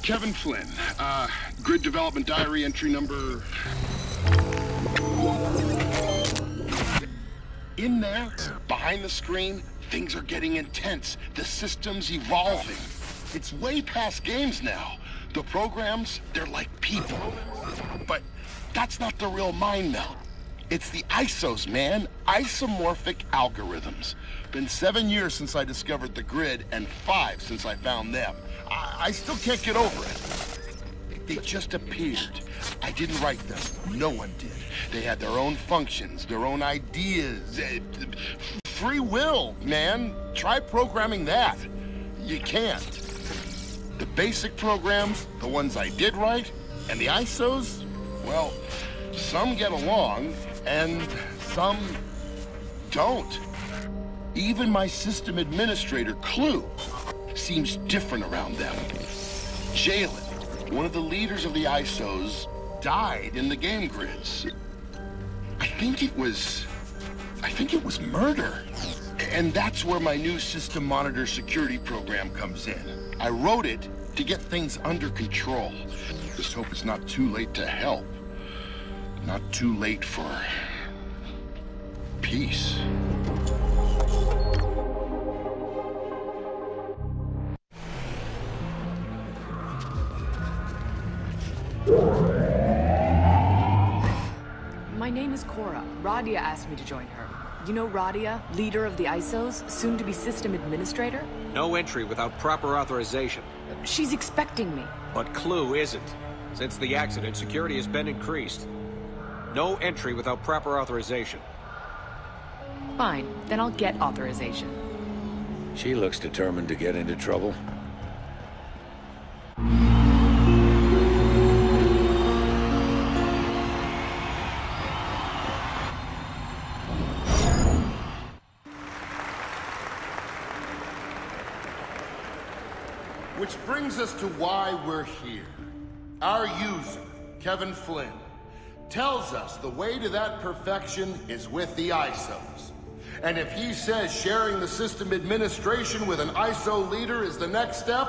Kevin Flynn, grid development diary entry number... In there, behind the screen, things are getting intense. The system's evolving. It's way past games now. The programs, they're like people. But that's not the real mind meld. It's the ISOs, man. Isomorphic Algorithms. Been 7 years since I discovered the grid, and 5 since I found them. I still can't get over it. They just appeared. I didn't write them. No one did. They had their own functions, their own ideas. Free will, man. Try programming that. You can't. The basic programs, the ones I did write, and the ISOs, well, some get along, and some don't. Even my system administrator, Clue, seems different around them. Jalen, one of the leaders of the ISOs, died in the game grids. I think it was murder. And that's where my new system monitor security program comes in. I wrote it to get things under control. Just hope it's not too late to help. Not too late for peace. My name is Cora. Radia asked me to join her. You know Radia, leader of the ISOs, soon to be system administrator? No entry without proper authorization. She's expecting me. But Clue isn't. Since the accident, security has been increased. No entry without proper authorization. Fine, then I'll get authorization. She looks determined to get into trouble. Which brings us to why we're here. Our user, Kevin Flynn, tells us the way to that perfection is with the ISOs. And if he says sharing the system administration with an ISO leader is the next step,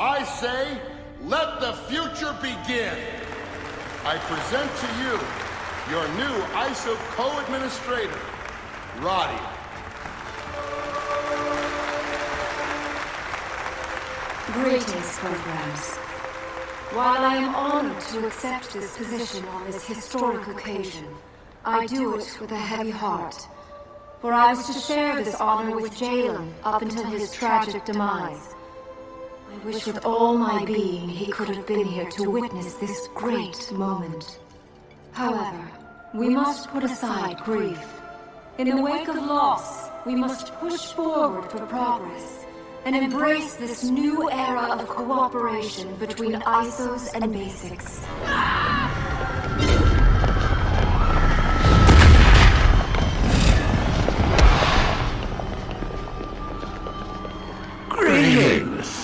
I say, let the future begin. I present to you your new ISO co-administrator, Radia. Greetings, programs. While I am honored to accept this position on this historic occasion, I do it with a heavy heart. For I was to share this honor with Jalen up until his tragic demise. I wish with all my being he could have been here to witness this great moment. However, we must put aside grief. In the wake of loss, we must push forward for progress and embrace this new era of cooperation between ISOs and basics. Greetings.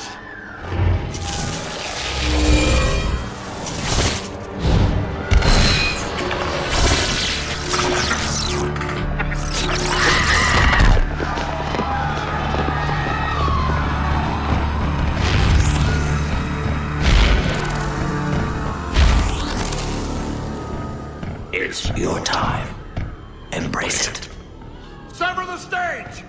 It's your time. Embrace it. Sever the stage!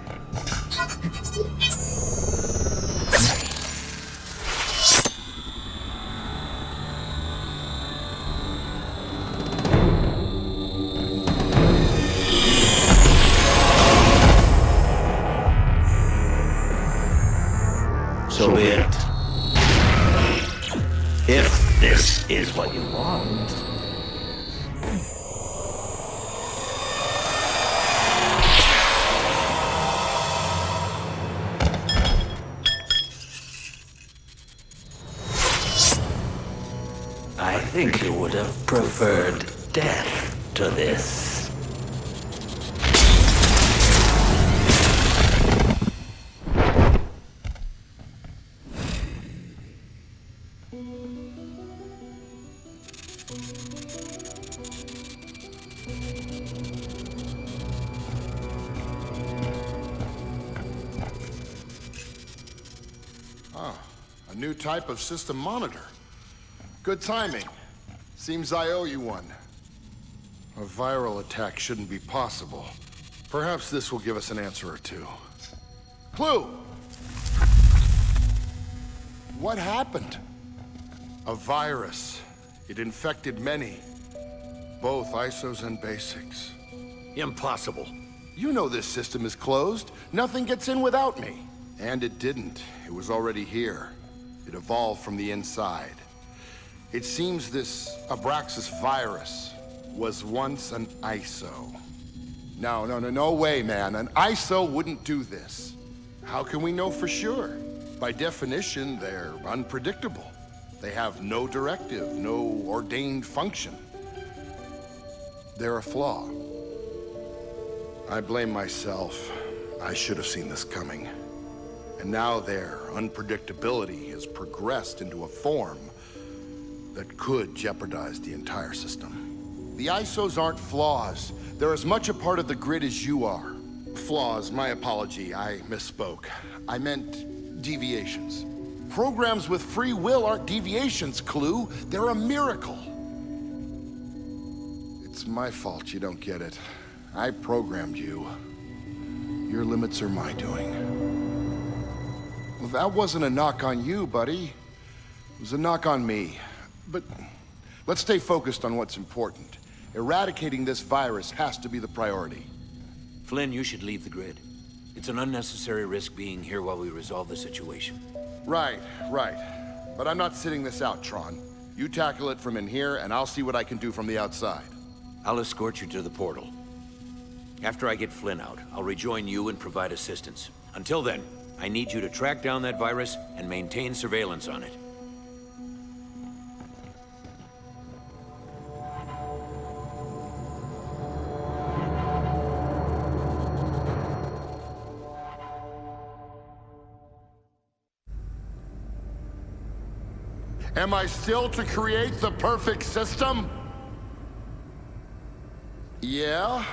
So be it. If this is what you want. I think you would have preferred death to this. A new type of system monitor. Good timing. Seems I owe you one. A viral attack shouldn't be possible. Perhaps this will give us an answer or two. Clue! What happened? A virus. It infected many. Both ISOs and basics. Impossible. You know this system is closed. Nothing gets in without me. And it didn't. It was already here. It evolved from the inside. It seems this Abraxas virus was once an ISO. No way, man. An ISO wouldn't do this. How can we know for sure? By definition, they're unpredictable. They have no directive, no ordained function. They're a flaw. I blame myself. I should have seen this coming. And now their unpredictability has progressed into a form that could jeopardize the entire system. The ISOs aren't flaws. They're as much a part of the grid as you are. Flaws, my apology, I misspoke. I meant deviations. Programs with free will aren't deviations, Clue. They're a miracle. It's my fault you don't get it. I programmed you. Your limits are my doing. Well, that wasn't a knock on you, buddy. It was a knock on me. But let's stay focused on what's important. Eradicating this virus has to be the priority. Flynn, you should leave the grid. It's an unnecessary risk being here while we resolve the situation. Right. But I'm not sitting this out, Tron. You tackle it from in here, and I'll see what I can do from the outside. I'll escort you to the portal. After I get Flynn out, I'll rejoin you and provide assistance. Until then, I need you to track down that virus and maintain surveillance on it. Am I still to create the perfect system? Yeah?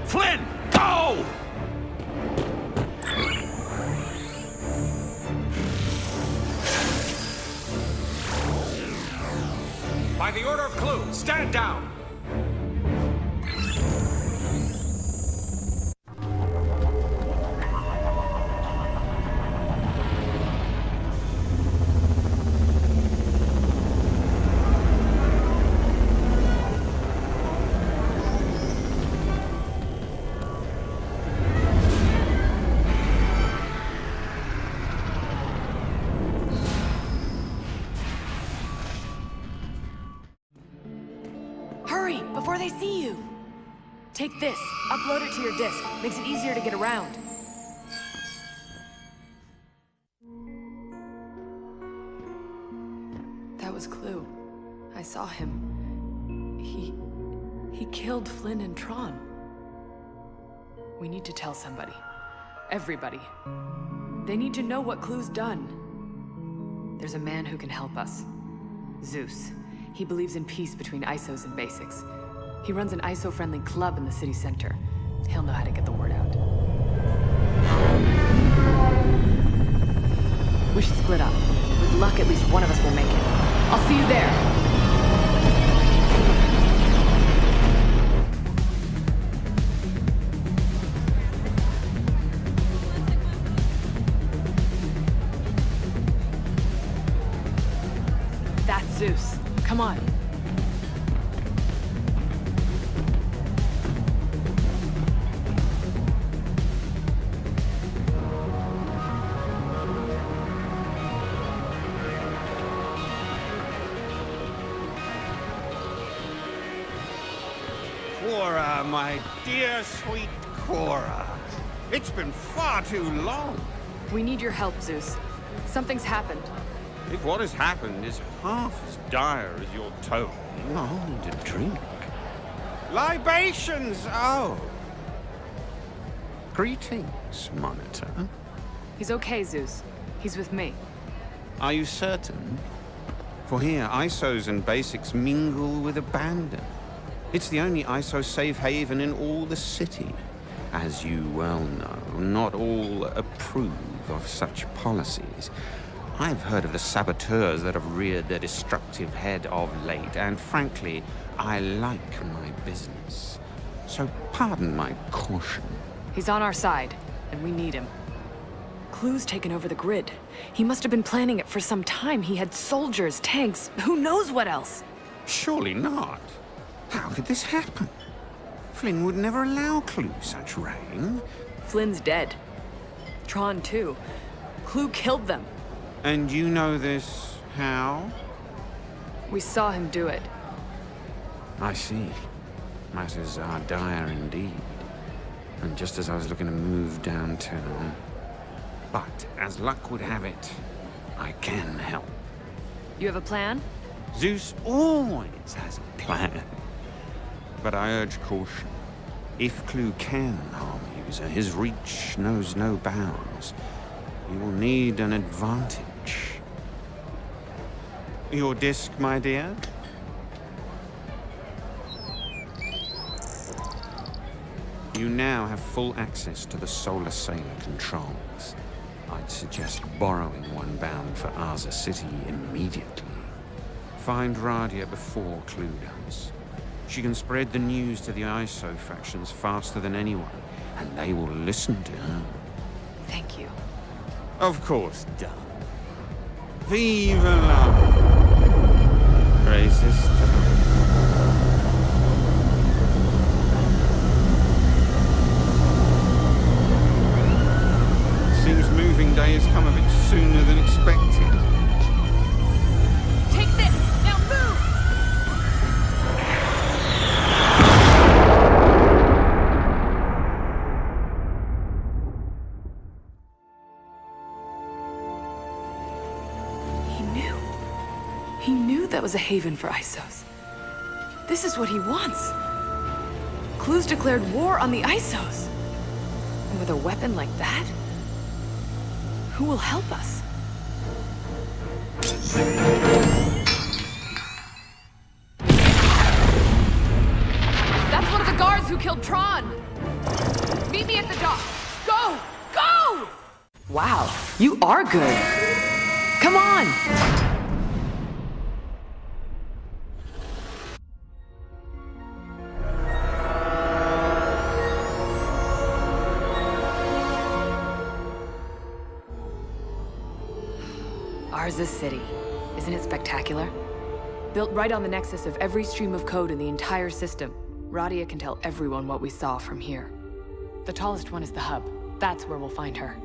Flynn, go! By the order of Clue, stand down! Hurry, before they see you! Take this, upload it to your disk. Makes it easier to get around. That was Clue. I saw him. He killed Flynn and Tron. We need to tell somebody. Everybody. They need to know what Clue's done. There's a man who can help us. Zeus. He believes in peace between ISOs and basics. He runs an ISO-friendly club in the city center. He'll know how to get the word out. We should split up. With luck, at least one of us will make it. I'll see you there! That's Zeus. Come on. Cora, my dear sweet Cora. It's been far too long. We need your help, Zeus. Something's happened. If what has happened is half as dire as your tone, I'll need a drink. Libations, oh. Greetings, Monitor. He's okay, Zeus. He's with me. Are you certain? For here, ISOs and basics mingle with abandon. It's the only ISO safe haven in all the city. As you well know, not all approve of such policies. I've heard of the saboteurs that have reared their destructive head of late, and frankly, I like my business. So pardon my caution. He's on our side, and we need him. Clue's taken over the grid. He must have been planning it for some time. He had soldiers, tanks, who knows what else? Surely not. How could this happen? Flynn would never allow Clue such reign. Flynn's dead. Tron too. Clue killed them. And you know this how? We saw him do it. I see. Matters are dire indeed. And just as I was looking to move downtown. But as luck would have it, I can help. You have a plan? Zeus always has a plan. But I urge caution. If Clue can harm a user, his reach knows no bounds. You will need an advantage. Your disc, my dear? You now have full access to the Solar Sailor controls. I'd suggest borrowing one bound for Arza City immediately. Find Radia before Clue does. She can spread the news to the ISO factions faster than anyone, and they will listen to her. Thank you. Of course, duh. Vive la Resistance. Seems moving day has come a bit sooner than expected. Take this! Now move! He knew that was a haven for ISOs. This is what he wants. Clue's declared war on the ISOs. And with a weapon like that? Who will help us? That's one of the guards who killed Tron! Meet me at the dock! Go! Go! Wow, you are good! Come on! Arza City. Isn't it spectacular? Built right on the nexus of every stream of code in the entire system, Radia can tell everyone what we saw from here. The tallest one is the hub. That's where we'll find her.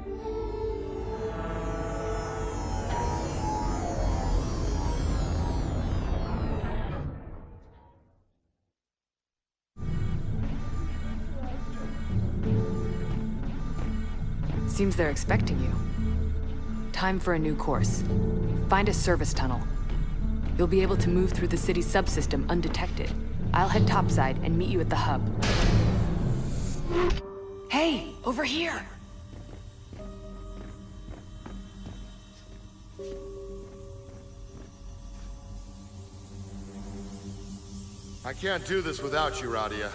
Seems they're expecting you. Time for a new course. Find a service tunnel. You'll be able to move through the city's subsystem undetected. I'll head topside and meet you at the hub. Hey, over here! I can't do this without you, Radia.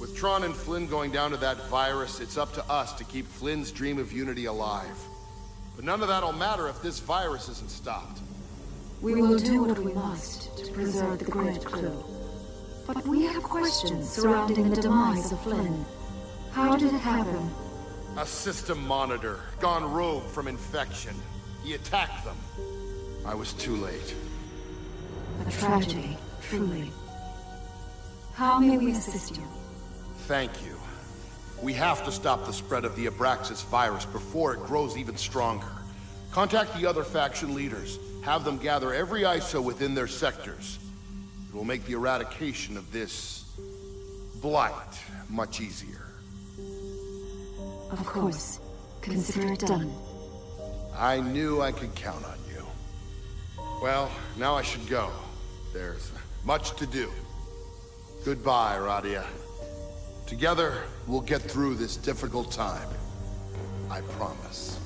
With Tron and Flynn going down to that virus, it's up to us to keep Flynn's dream of unity alive. But none of that'll matter if this virus isn't stopped. We will do what we must to preserve the grid, Clue. But we have questions surrounding the demise of Flynn. How did it happen? A system monitor, gone rogue from infection. He attacked them. I was too late. A tragedy, truly. How may we assist you? Thank you. We have to stop the spread of the Abraxas virus before it grows even stronger. Contact the other faction leaders. Have them gather every ISO within their sectors. It will make the eradication of this blight much easier. Of course. Consider it done. I knew I could count on you. Well, now I should go. There's much to do. Goodbye, Radia. Together, we'll get through this difficult time. I promise.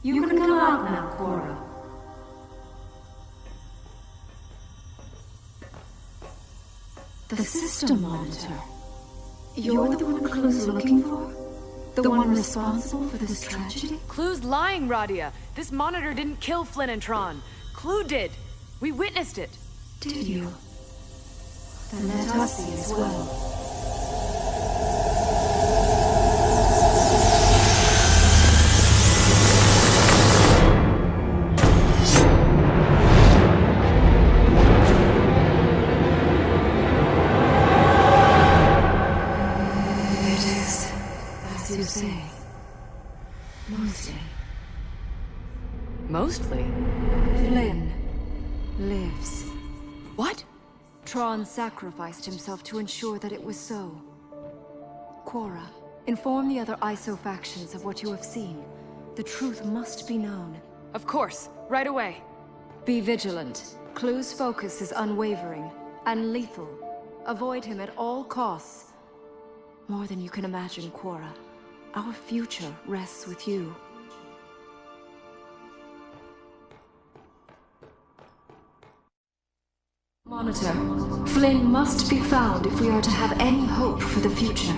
You can come out now, Cora. The system monitor. You're the one Clue's looking for? The one responsible for this tragedy? Clue's lying, Radia. This monitor didn't kill Flynn and Tron. Clue did. We witnessed it. Did you? Then let us see as well. You say. Mostly? Flynn lives. What? Tron sacrificed himself to ensure that it was so. Cora, inform the other ISO factions of what you have seen. The truth must be known. Of course, right away. Be vigilant. Clue's focus is unwavering and lethal. Avoid him at all costs. More than you can imagine, Cora. Our future rests with you. Monitor, Flynn must be found if we are to have any hope for the future.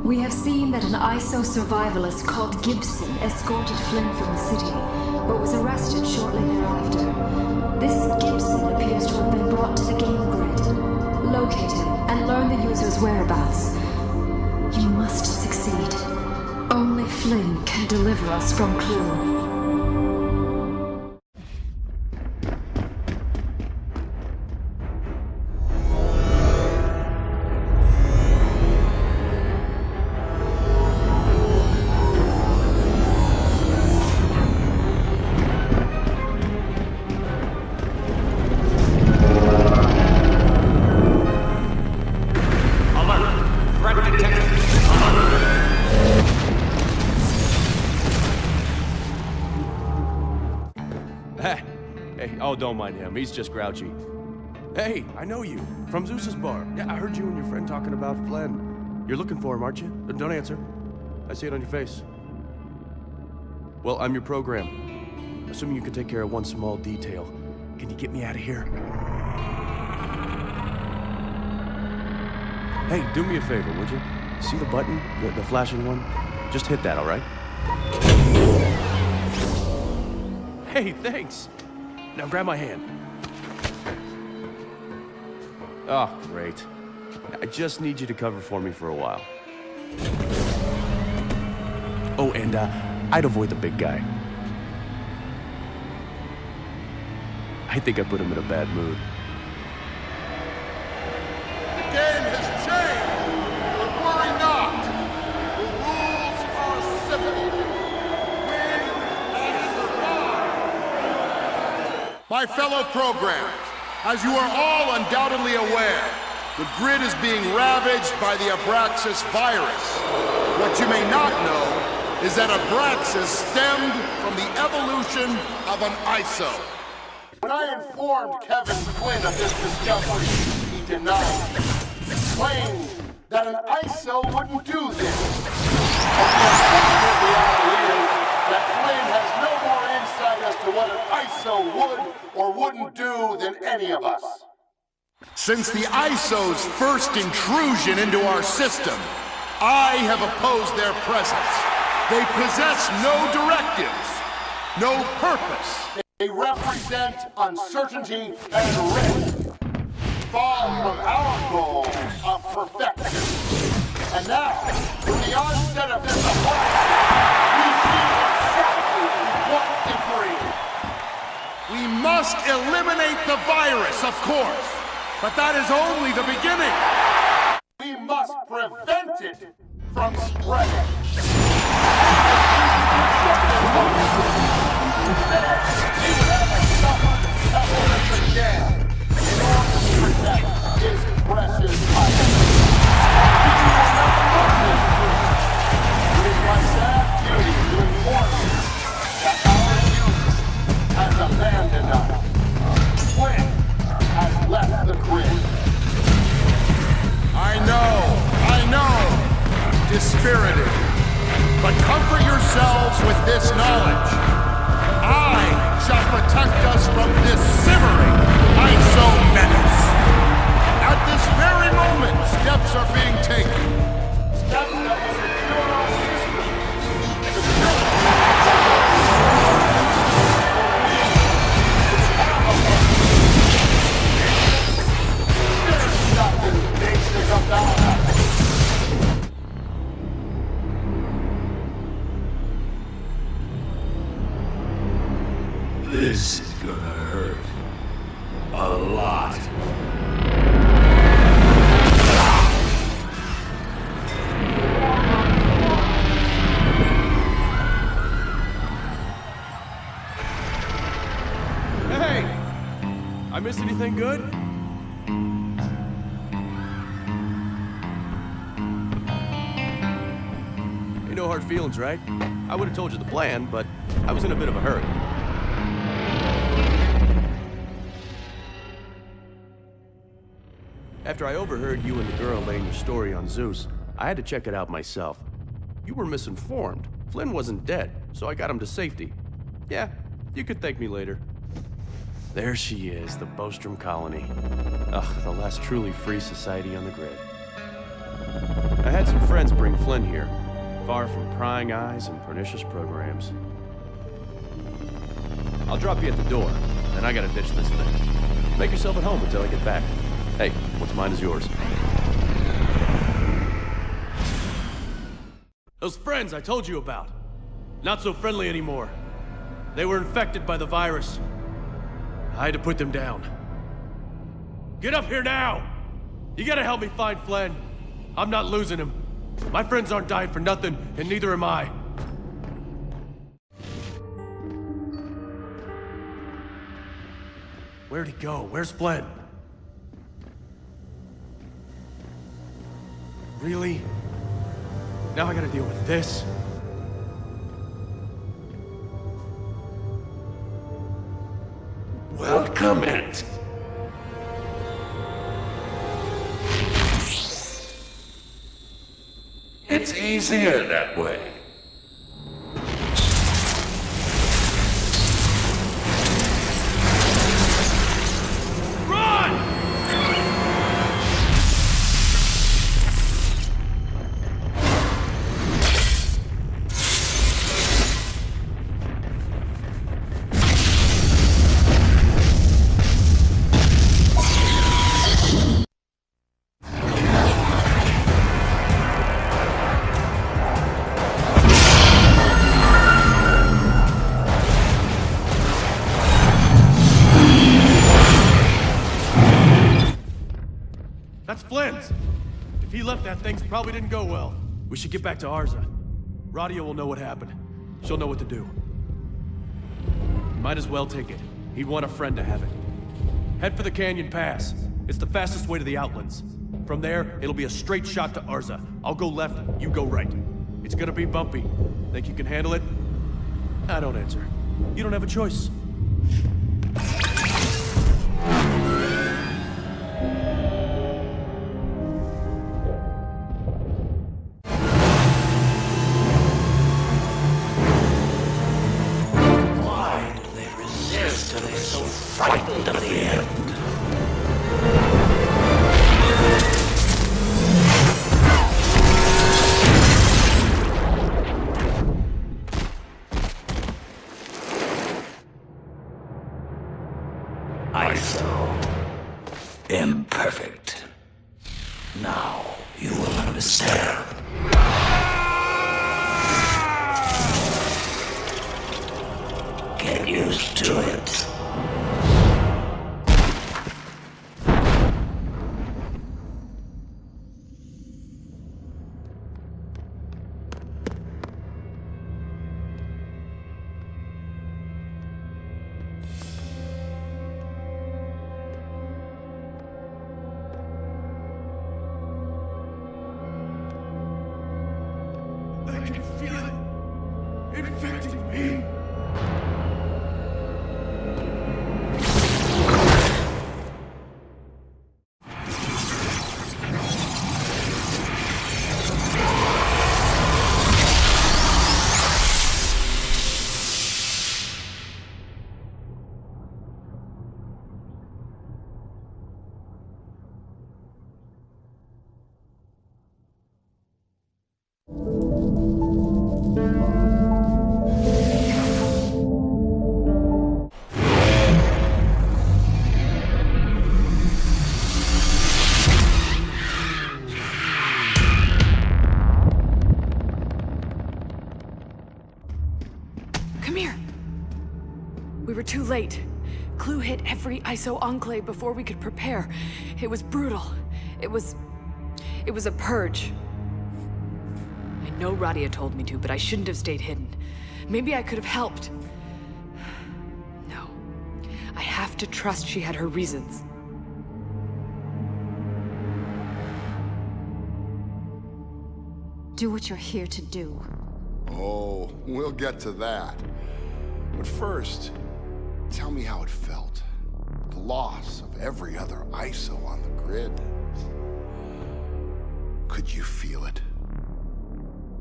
We have seen that an ISO survivalist called Gibson escorted Flynn from the city, but was arrested shortly thereafter. This Gibson appears to have been brought to the game grid. Locate him and learn the user's whereabouts. You must succeed. Only Flynn can deliver us from Clue. Oh, don't mind him. He's just grouchy. Hey, I know you. From Zeus's bar. Yeah, I heard you and your friend talking about Flynn. You're looking for him, aren't you? Don't answer. I see it on your face. Well, I'm your program. Assuming you can take care of one small detail. Can you get me out of here? Hey, do me a favor, would you? See the button? The flashing one? Just hit that, all right? Hey, thanks. Now grab my hand. Oh, great. I just need you to cover for me for a while. Oh, and I'd avoid the big guy. I think I put him in a bad mood. The game has changed, but worry not. The rules are simple. Win and survive. My fellow programmers, as you are all undoubtedly aware, the grid is being ravaged by the Abraxas virus. What you may not know is that Abraxas stemmed from the evolution of an ISO. When I informed Kevin Flynn of this discovery, he denied it, claimed that an ISO wouldn't do this. But the unfortunate reality is that Flynn has no more insight as to what an ISO would or wouldn't do than any of us. Since the ISO's first intrusion into our system, I have opposed their presence. They possess no directives, no purpose. They represent uncertainty and risk, far from our goal of perfection. And now, with the onset of this attack, we see exactly what to bring. We must eliminate the virus, of course, but that is only the beginning. We must prevent it from spreading. Again, in order to protect his precious life. It is my sad duty to inform you that our user has abandoned us. Flynn has left the grid. I know, dispirited. But comfort yourselves with this knowledge. I shall protect us from this simmering ISO menace. At this very moment, steps are being taken. Steps that will secure our This is gonna hurt. A lot. Hey! I miss anything good? Ain't no hard feelings, right? I would have told you the plan, but I was in a bit of a hurry. After I overheard you and the girl laying your story on Zeus, I had to check it out myself. You were misinformed. Flynn wasn't dead, so I got him to safety. Yeah, you could thank me later. There she is, the Bostrom colony. Ugh, the last truly free society on the grid. I had some friends bring Flynn here, far from prying eyes and pernicious programs. I'll drop you at the door, then I gotta ditch this thing. Make yourself at home until I get back. Hey, what's mine is yours. Those friends I told you about. Not so friendly anymore. They were infected by the virus. I had to put them down. Get up here now! You gotta help me find Flynn. I'm not losing him. My friends aren't dying for nothing, and neither am I. Where'd he go? Where's Flynn? Really? Now I gotta deal with this? Welcome it. It's easier that way. That's Flynn's! If he left, that things probably didn't go well. We should get back to Arza. Radia will know what happened. She'll know what to do. Might as well take it. He'd want a friend to have it. Head for the Canyon Pass. It's the fastest way to the Outlands. From there, it'll be a straight shot to Arza. I'll go left, you go right. It's gonna be bumpy. Think you can handle it? I don't answer. You don't have a choice. Frightened of the end. ISO. Imperfect. Now you will understand. Get used to it. I can feel it infecting me. every ISO enclave before we could prepare. It was brutal. It was a purge. I know Radia told me to, but I shouldn't have stayed hidden. Maybe I could have helped. No. I have to trust she had her reasons. Do what you're here to do. Oh, we'll get to that. But first, tell me how it felt. The loss of every other ISO on the grid. Could you feel it?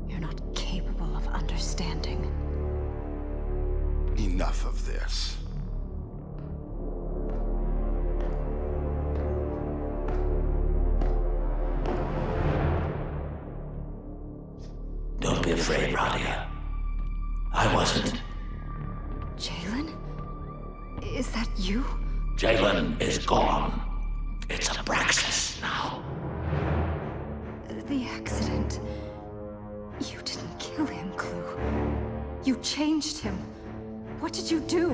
You're not capable of understanding. Enough of this. Don't be afraid, Radia. I wasn't. Jalen? Is that you? Jalen is gone. It's Abraxas now. The accident. You didn't kill him, Clue. You changed him. What did you do?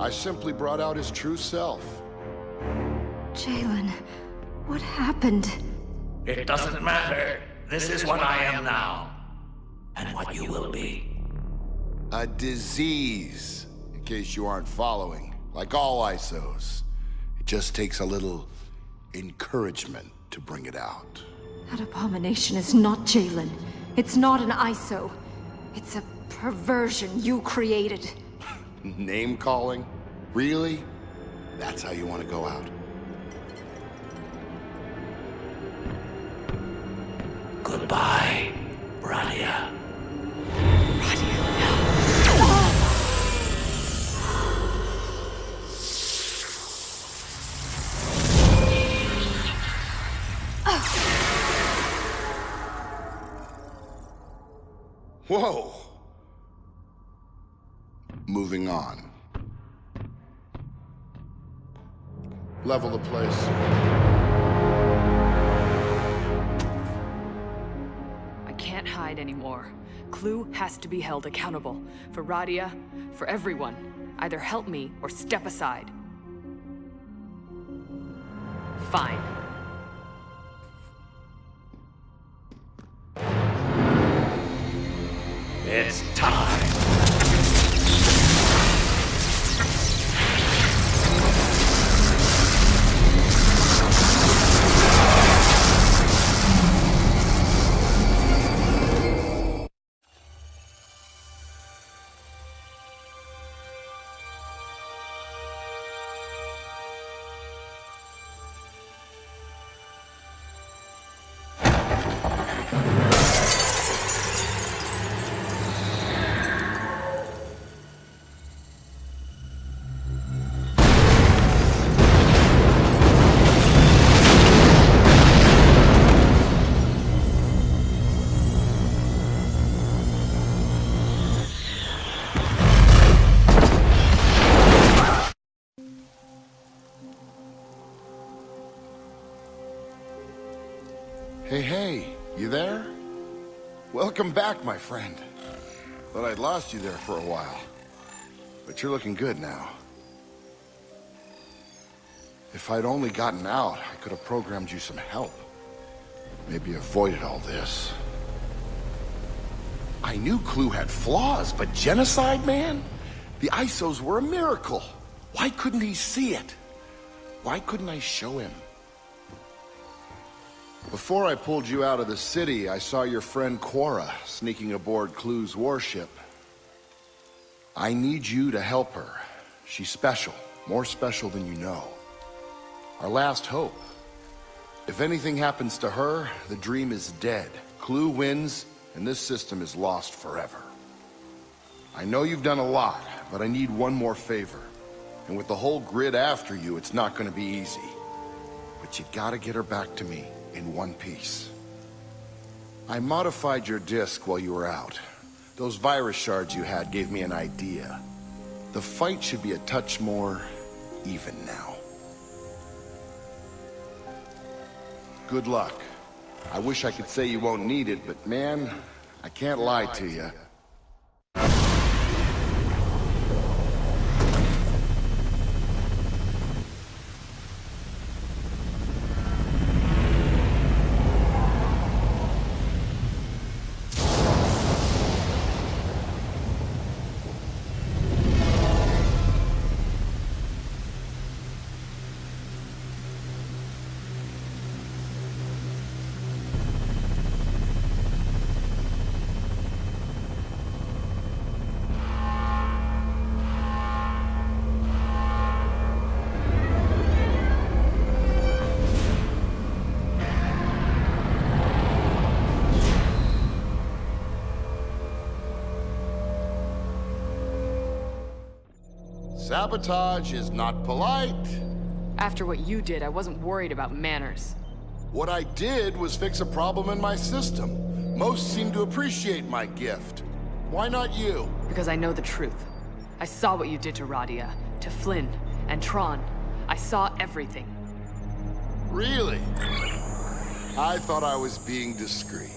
I simply brought out his true self. Jalen, what happened? It doesn't matter. This is what I am now. And what you will be. A disease, in case you aren't following. Like all ISOs. It just takes a little encouragement to bring it out. That abomination is not Jalen. It's not an ISO. It's a perversion you created. Name calling? Really? That's how you want to go out? Goodbye, Radia. Whoa! Moving on. Level the place. I can't hide anymore. Clue has to be held accountable. For Radia, for everyone. Either help me or step aside. Fine. It's time. Hey, you there? Welcome back, my friend. Thought I'd lost you there for a while. But you're looking good now. If I'd only gotten out, I could have programmed you some help. Maybe avoided all this. I knew Clue had flaws, but genocide, man? The ISOs were a miracle. Why couldn't he see it? Why couldn't I show him? Before I pulled you out of the city, I saw your friend Quora sneaking aboard Clue's warship. I need you to help her. She's special, more special than you know. Our last hope. If anything happens to her, the dream is dead. Clue wins, and this system is lost forever. I know you've done a lot, but I need one more favor. And with the whole grid after you, it's not gonna be easy. But you gotta get her back to me. In one piece. I modified your disk while you were out. Those virus shards you had gave me an idea. The fight should be a touch more even now. Good luck. I wish I could say you won't need it, but man, I can't lie to you. Sabotage is not polite. After what you did, I wasn't worried about manners. What I did was fix a problem in my system. Most seem to appreciate my gift. Why not you? Because I know the truth. I saw what you did to Radia, to Flynn, and Tron. I saw everything. Really? I thought I was being discreet.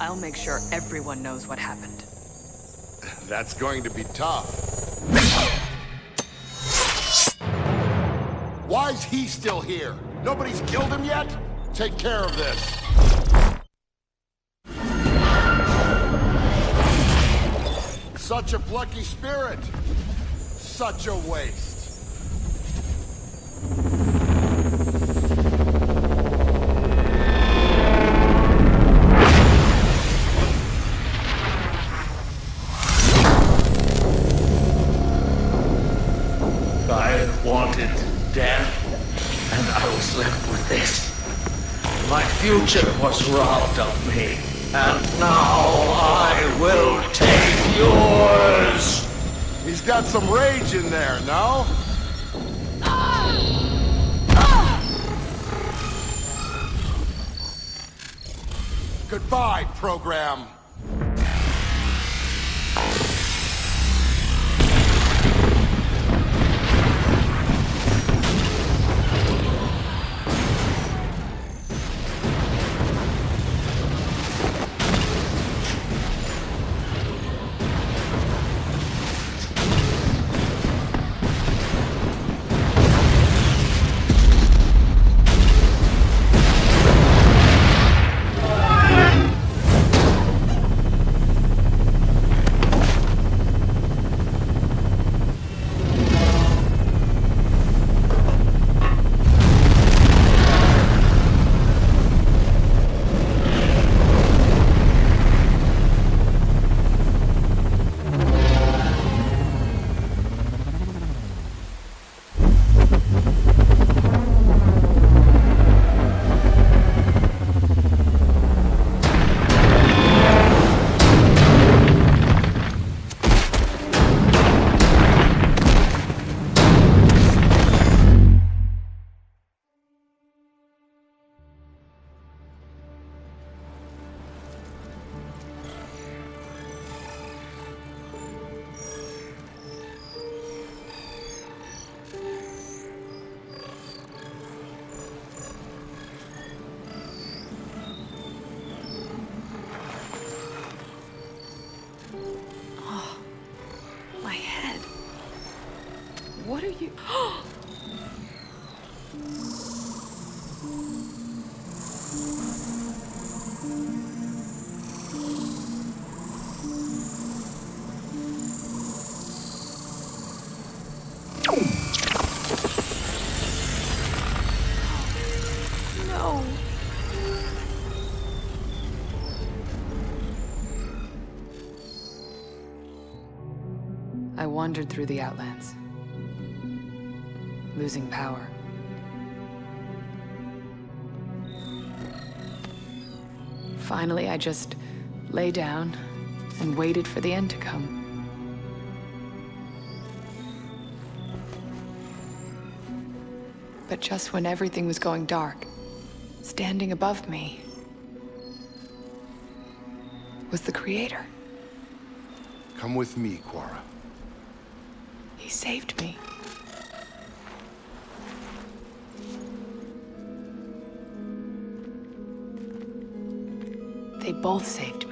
I'll make sure everyone knows what happened. That's going to be tough. Why's he still here? Nobody's killed him yet? Take care of this. Such a plucky spirit. Such a waste. I wanted death, and I was left with this. My future was robbed of me, and now I will take yours! He's got some rage in there, no? Goodbye, program. What are you... No. I wandered through the Outlands, losing power. Finally, I just lay down and waited for the end to come. But just when everything was going dark, standing above me was the Creator. Come with me, Quara. He saved me. They both saved me.